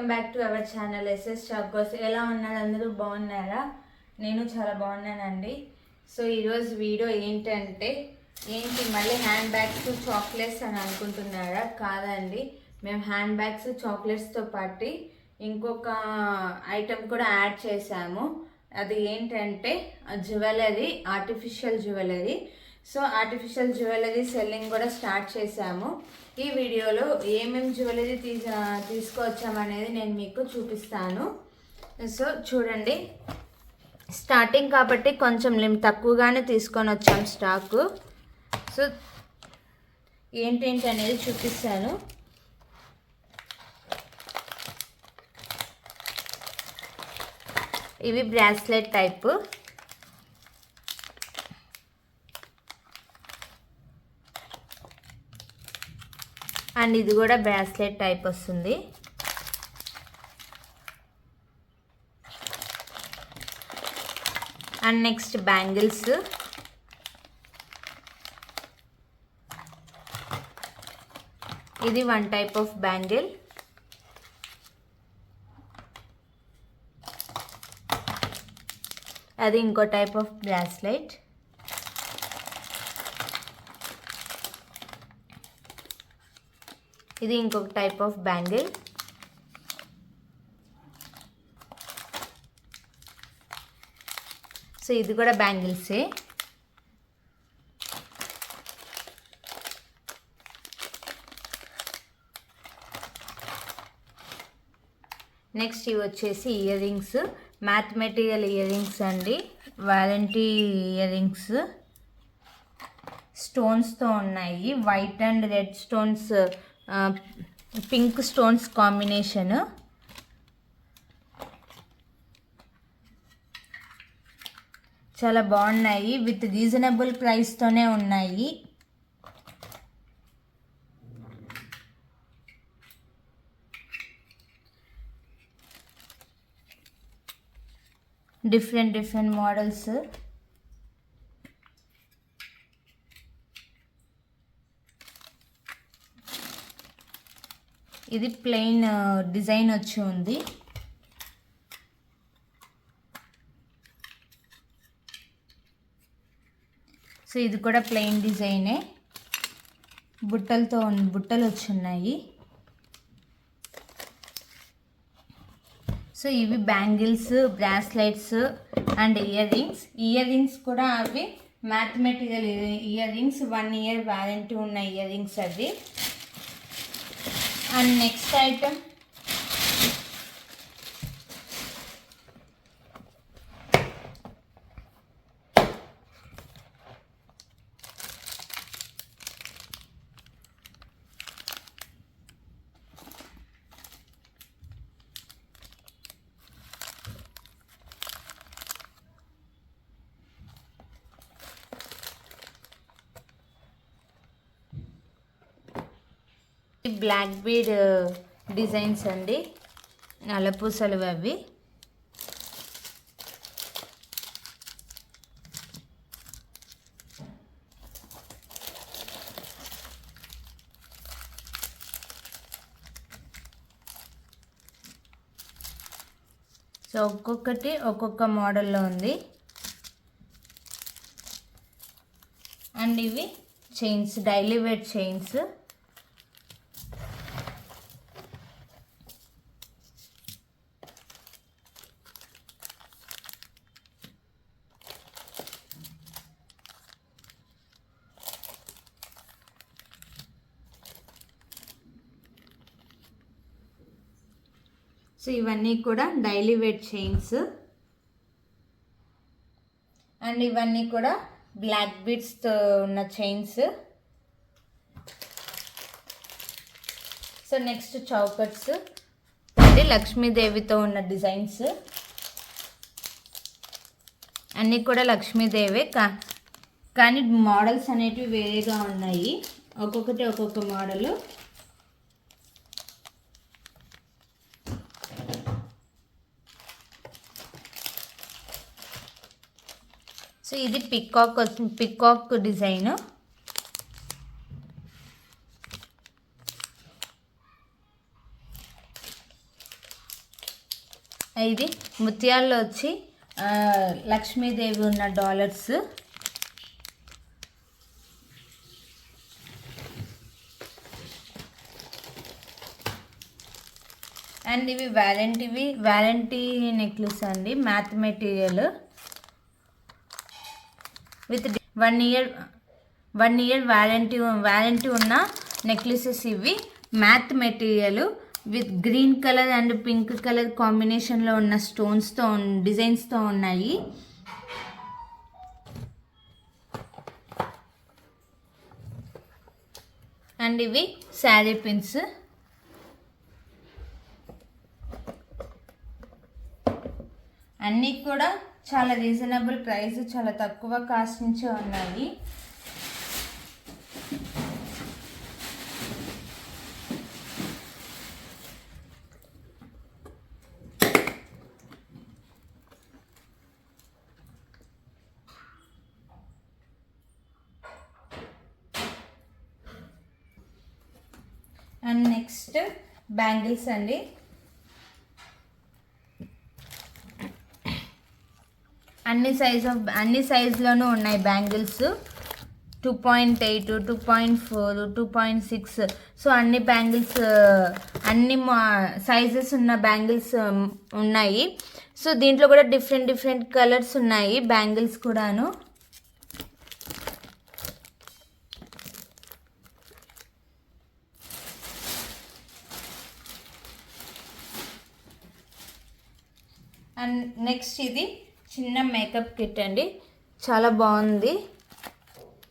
Welcome back to our channel SS చాకోస్. ఎలా ఉన్నారు అందరూ? బాగున్నారా? నేను చాలా బాగున్నానండి. సో ఈరోజు వీడియో ఏంటంటే మళ్ళీ హ్యాండ్ బ్యాగ్స్ చాక్లెట్స్ అని అనుకుంటున్నారా? కాదండి, మేము హ్యాండ్ బ్యాగ్స్ చాక్లెట్స్తో పాటు ఇంకొక ఐటెం కూడా యాడ్ చేసాము. అది ఏంటంటే jewellery, artificial jewellery. So artificial jewellery selling కూడా స్టార్ట్ చేసాము. ఈ వీడియోలో ఏమేమి జ్యువెలరీ తీసుకొచ్చామనేది నేను మీకు చూపిస్తాను. సో చూడండి, స్టార్టింగ్ కాబట్టి కొంచెం తక్కువగానే తీసుకొని వచ్చాం స్టాకు. సో ఏంటేంటి అనేది చూపిస్తాను. ఇవి బ్రాస్లెట్ టైపు. అండ్ ఇది కూడా బ్రాస్లెట్ టైప్ వస్తుంది. And next bangles. ఇది వన్ టైప్ ఆఫ్ బ్యాంగిల్. అది ఇంకో టైప్ ఆఫ్ బ్రాస్లెట్. ఇది ఇంకొక టైప్ ఆఫ్ బ్యాంగిల్. సో ఇది కూడా బ్యాంగిల్సే. నెక్స్ట్ ఇవి వచ్చేసి ear rings, mathematical ear rings అండి, వారంటీ ఇయర్ రింగ్స్. స్టోన్స్తో ఉన్నాయి, white and red stones, pink stones combination. చాలా బాగున్నాయి, విత్ రీజనబుల్ ప్రైస్తోనే ఉన్నాయి. Different models. ఇది ప్లెయిన్ డిజైన్ వచ్చి ఉంది. సో ఇది కూడా ప్లెయిన్ డిజైనే, బుట్టలు వచ్చి ఉన్నాయి. సో ఇవి bangles, bracelets and earrings. Earrings కూడా అవి mathematical earrings, 1 year warranty ఉన్న ఇయర్ రింగ్స్ అవి. And next item black bead designs అండి, నల్లపూసలు అవి. సో ఒక్కొక్కటి ఒక్కొక్క మోడల్లో ఉంది. అండ్ ఇవి chains, daily wear chains. So ఇవన్నీ కూడా డైలీ వేర్ చైన్స్. అండ్ ఇవన్నీ కూడా బ్లాక్ బీడ్స్తో ఉన్న చైన్స్. సో నెక్స్ట్ చౌకట్స్ అంటే లక్ష్మీదేవితో ఉన్న డిజైన్స్. అన్నీ కూడా లక్ష్మీదేవే, కానీ మోడల్స్ అనేటివి వేరేగా ఉన్నాయి, ఒక్కొక్కటి ఒక్కొక్క మోడలు. సో ఇది పికాక్ డిజైన్. ఇది ముత్యాల్లో వచ్చి లక్ష్మీదేవి ఉన్న డాలర్స్. అండ్ ఇవి వ్యాలంటీ నెక్లెస్ అండి, math material with 1 year warranty ఉన్న నెక్లెసెస్. ఇవి math material with green colour and pink colour కాంబినేషన్లో ఉన్న స్టోన్స్తో డిజైన్స్తో ఉన్నాయి. అండ్ ఇవి శారీ పిన్స్. అన్నీ కూడా చాలా రీజనబుల్ ప్రైస్, చాలా తక్కువ కాస్ట్ నుంచే ఉన్నాయి. అండ్ నెక్స్ట్ బ్యాంగిల్స్ అండి. అన్ని సైజులోనూ ఉన్నాయి బ్యాంగిల్స్. 2.8, 2.4, 2.6. సో అన్ని బ్యాంగిల్స్, అన్ని సైజెస్ ఉన్న బ్యాంగిల్స్ ఉన్నాయి. సో దీంట్లో కూడా డిఫరెంట్ కలర్స్ ఉన్నాయి బ్యాంగిల్స్ కూడాను. అండ్ నెక్స్ట్ ఇది చిన్న మేకప్ కిట్ అండి, చాలా బాగుంది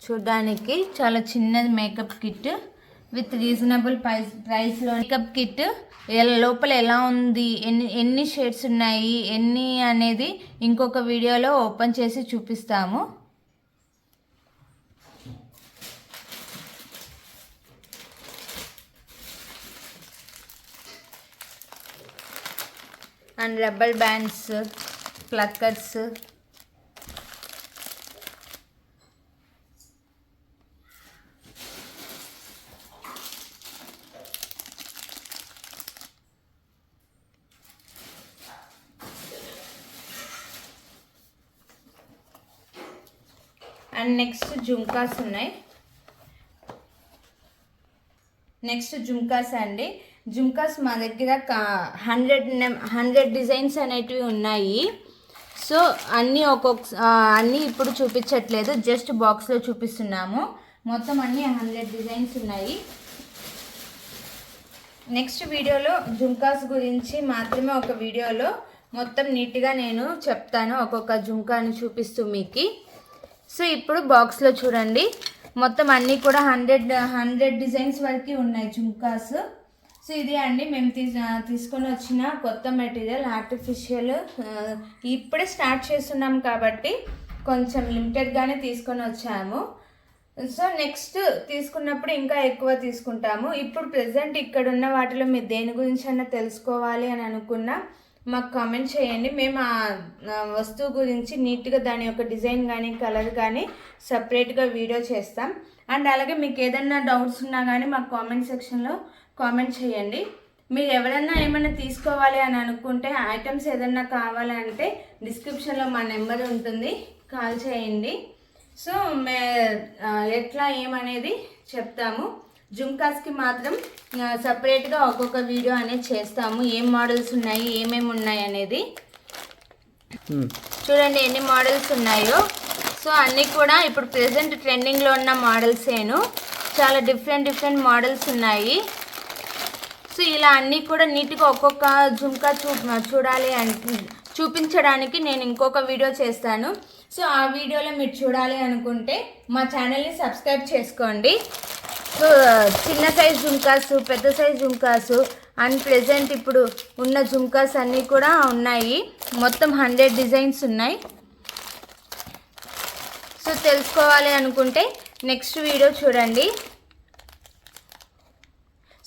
చూడడానికి. చాలా చిన్నది మేకప్ కిట్ విత్ రీజనబుల్ ప్రైస్లో. మేకప్ కిట్ లోపల ఎలా ఉంది, ఎన్ని షేడ్స్ ఉన్నాయి, ఎన్ని అనేది ఇంకొక వీడియోలో ఓపెన్ చేసి చూపిస్తాము. And rubber bands, pluckers, and next jhumkas ఉన్నాయి. నెక్స్ట్ జుంకాస్ అండి. జుంకాస్ మా దగ్గర 100 డిజైన్స్ అనేటివి ఉన్నాయి. సో అన్నీ ఇప్పుడు చూపించట్లేదు, జస్ట్ బాక్స్లో చూపిస్తున్నాము. మొత్తం అన్నీ 100 డిజైన్స్ ఉన్నాయి. నెక్స్ట్ వీడియోలో జుంకాస్ గురించి మాత్రమే ఒక వీడియోలో మొత్తం నీట్గా నేను చెప్తాను, ఒక్కొక్క జుంకాని చూపిస్తూ మీకు. సో ఇప్పుడు బాక్స్లో చూడండి, మొత్తం అన్నీ కూడా 100 డిజైన్స్ వరకు ఉన్నాయి జుంకాస్. సో ఇది అండి మేము తీసుకొని వచ్చిన కొత్త మెటీరియల్, ఆర్టిఫిషియల్. ఇప్పుడే స్టార్ట్ చేస్తున్నాం కాబట్టి కొంచెం లిమిటెడ్గానే తీసుకొని వచ్చాము. సో నెక్స్ట్ తీసుకున్నప్పుడు ఇంకా ఎక్కువ తీసుకుంటాము. ఇప్పుడు ప్రెసెంట్ ఇక్కడ ఉన్న వాటిలో మీరు దేని గురించి అన్నా తెలుసుకోవాలి అని అనుకున్నా మాకు కామెంట్ చేయండి. మేము ఆ వస్తువు గురించి నీట్గా దాని యొక్క డిజైన్ కానీ కలర్ కానీ సపరేట్గా వీడియో చేస్తాం. అండ్ అలాగే మీకు ఏదన్నా డౌట్స్ ఉన్నా కానీ మాకు కామెంట్ సెక్షన్లో కామెంట్ చేయండి. మీరు ఎవరన్నా ఏమైనా తీసుకోవాలి అని అనుకుంటే, ఐటమ్స్ ఏదన్నా కావాలంటే డిస్క్రిప్షన్లో మా నెంబర్ ఉంటుంది, కాల్ చేయండి. సో ఎట్లా ఏమనేది చెప్తాము. జుంకాస్కి మాత్రం సపరేట్గా ఒక్కొక్క వీడియో అనేది చేస్తాము, ఏం మోడల్స్ ఉన్నాయి, ఏమేమి ఉన్నాయి అనేది. చూడండి ఎన్ని మోడల్స్ ఉన్నాయో. సో అన్నీ కూడా ఇప్పుడు ప్రెసెంట్ ట్రెండింగ్లో ఉన్న మోడల్సేను. చాలా డిఫరెంట్ మోడల్స్ ఉన్నాయి. సో ఇలా అన్నీ కూడా నీట్గా ఒక్కొక్క జుంకా చూడాలి అంటే చూపించడానికి నేను ఇంకొక వీడియో చేస్తాను. సో ఆ వీడియోలో మీరు చూడాలి అనుకుంటే మా ఛానల్ని సబ్స్క్రైబ్ చేసుకోండి. సో చిన్న సైజ్ జుంకాస్, పెద్ద సైజ్ జుంకాస్ అండ్ ప్రెజెంట్ ఇప్పుడు ఉన్న జుంకాస్ అన్నీ కూడా ఉన్నాయి. మొత్తం 100 డిజైన్స్ ఉన్నాయి. సో తెలుసుకోవాలి అనుకుంటే నెక్స్ట్ వీడియో చూడండి.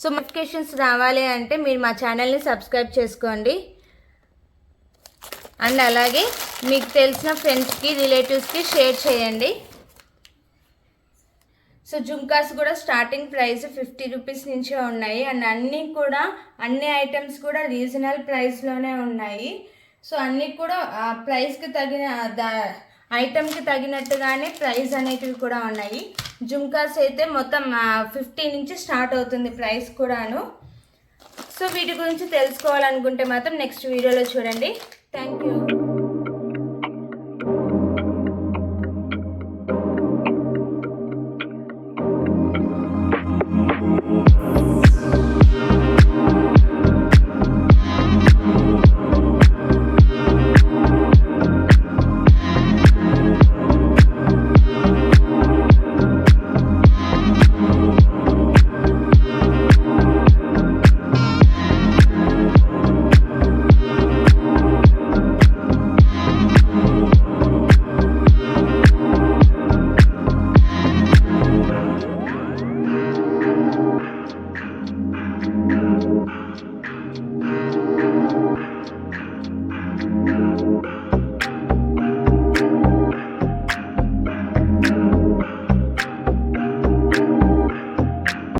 సో నోటిఫికేషన్స్ రావాలి అంటే మీరు మా ఛానల్ని సబ్స్క్రైబ్ చేసుకోండి. అండ్ అలాగే మీకు తెలిసిన ఫ్రెండ్స్కి, రిలేటివ్స్కి షేర్ చేయండి. సో జుంకాస్ కూడా స్టార్టింగ్ ప్రైస్ 50 రూపీస్ నుంచే ఉన్నాయి. అండ్ అన్ని ఐటమ్స్ కూడా రీజనల్ ప్రైస్లోనే ఉన్నాయి. సో అన్నీ కూడా ప్రైస్కి తగిన ఐటమ్కి తగినట్టుగానే ప్రైస్ అనేటివి కూడా ఉన్నాయి. జుంకాస్ అయితే మొత్తం 50 నుంచి స్టార్ట్ అవుతుంది ప్రైస్ కూడాను. సో వీటి గురించి తెలుసుకోవాలనుకుంటే మాత్రం నెక్స్ట్ వీడియోలో చూడండి. Thank you.